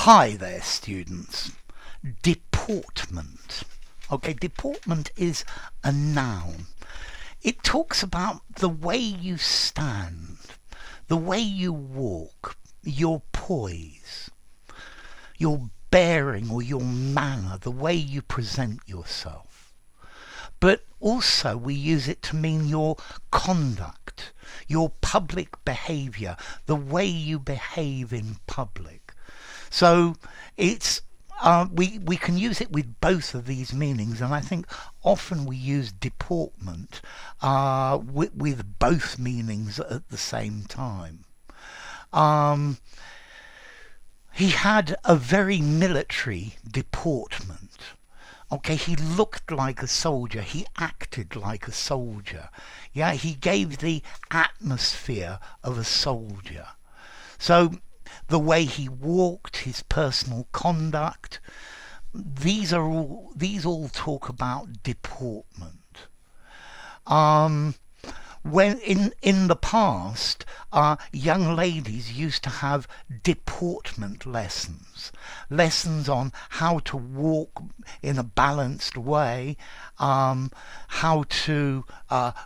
Hi there, students. Deportment. Okay, deportment is a noun. It talks about the way you stand, the way you walk, your poise, your bearing or your manner, the way you present yourself. But also we use it to mean your conduct, your public behaviour, the way you behave in public. So it's we can use it with both of these meanings, and I think often we use deportment with both meanings at the same time. He had a very military deportment. Okay, he looked like a soldier. He acted like a soldier. Yeah, he gave the atmosphere of a soldier. So the way he walked, his personal conduct, these all talk about deportment. When in the past, young ladies used to have deportment lessons on how to walk in a balanced way, how to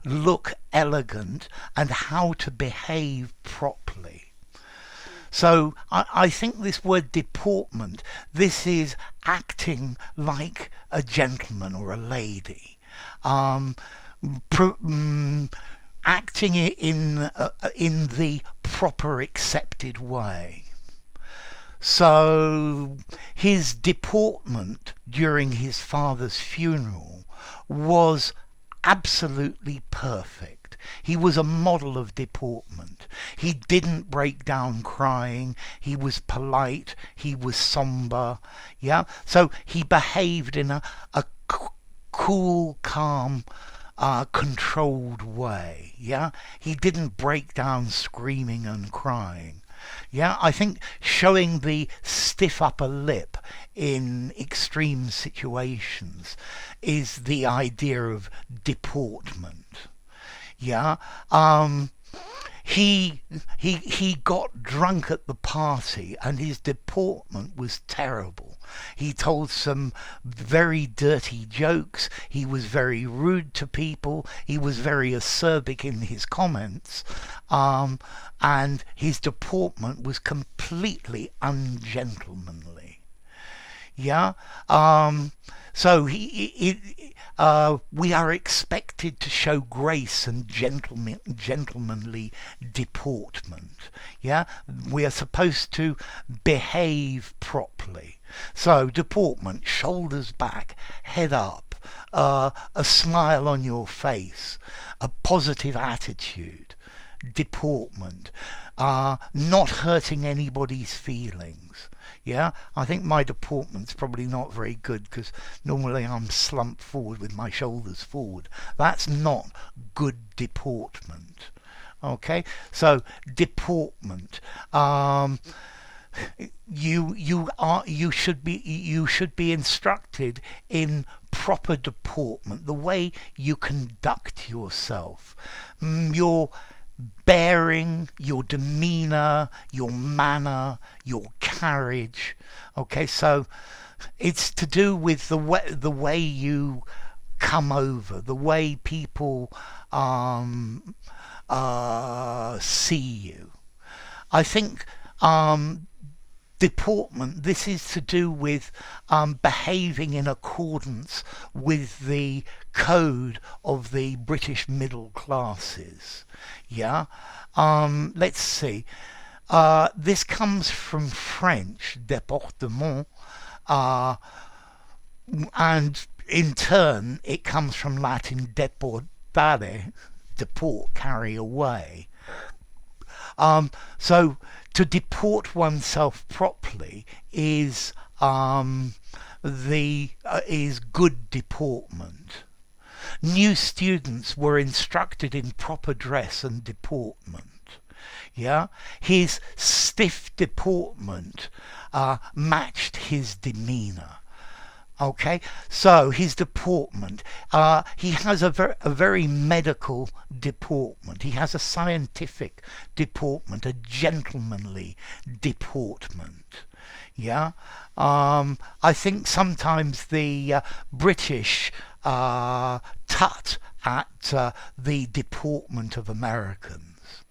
look elegant, and how to behave properly. So I think this word deportment, this is acting like a gentleman or a lady. Acting in the proper accepted way. So his deportment during his father's funeral was absolutely perfect. He was a model of deportment. He didn't break down crying. He was polite. He was somber. Yeah. So he behaved in a cool, calm, controlled way. Yeah, he didn't break down screaming and crying. Yeah, I think showing the stiff upper lip in extreme situations is the idea of deportment. Yeah, he got drunk at the party and his deportment was terrible. He told some very dirty jokes. He was very rude to people. He was very acerbic in his comments. And his deportment was completely ungentlemanly. Yeah. So we are expected to show grace and gentlemanly deportment. Yeah, we are supposed to behave properly. So deportment: shoulders back, head up, a smile on your face, a positive attitude. Deportment, not hurting anybody's feelings. Yeah, I think my deportment's probably not very good because normally I'm slumped forward with my shoulders forward. That's not good deportment. Okay, so deportment. You should be instructed in proper deportment, the way you conduct yourself, your bearing, your demeanour, your manner, your carriage. Okay, so it's to do with the way you come over, the way people see you. I think deportment, this is to do with behaving in accordance with the code of the British middle classes. Yeah. Let's see. This comes from French, Deportment, and in turn it comes from Latin deportare, deport, carry away. So to deport oneself properly is is good deportment. New students were instructed in proper dress and deportment. Yeah, his stiff deportment matched his demeanour. Okay, so his deportment, he has a very medical deportment. He has a scientific deportment, a gentlemanly deportment. Yeah, I think sometimes the British tut at the deportment of Americans.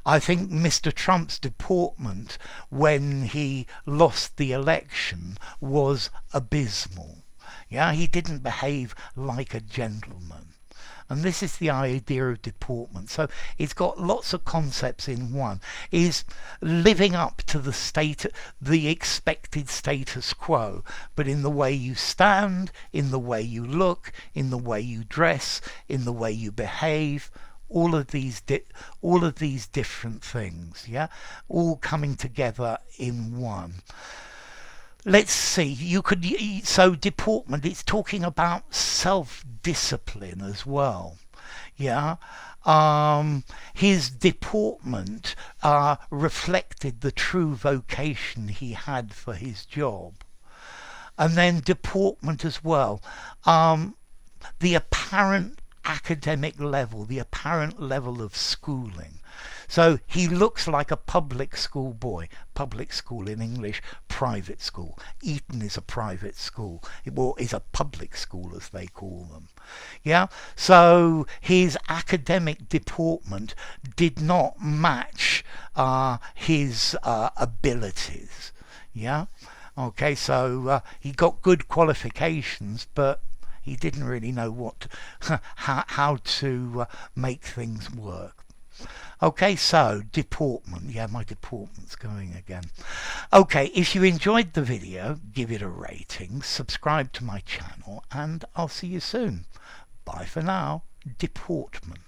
I think Mr. Trump's deportment when he lost the election was abysmal. Yeah, he didn't behave like a gentleman. And this is the idea of deportment. So it's got lots of concepts in one. Is living up to the expected status quo, but in the way you stand, in the way you look, in the way you dress, in the way you behave, all of these different things, yeah, all coming together in one. Let's see. So deportment. It's talking about self-discipline as well. Yeah. His deportment reflected the true vocation he had for his job, and then deportment as well. The apparent academic level, the apparent level of schooling. So he looks like a public school boy. Public school in English, private school. Eton is a private school, or is a public school as they call them. Yeah. So his academic deportment did not match his abilities. Yeah. Okay. So he got good qualifications, but he didn't really know how to make things work. Okay, so deportment. Yeah, my deportment's going again. Okay, if you enjoyed the video, give it a rating, subscribe to my channel, and I'll see you soon. Bye for now. Deportment.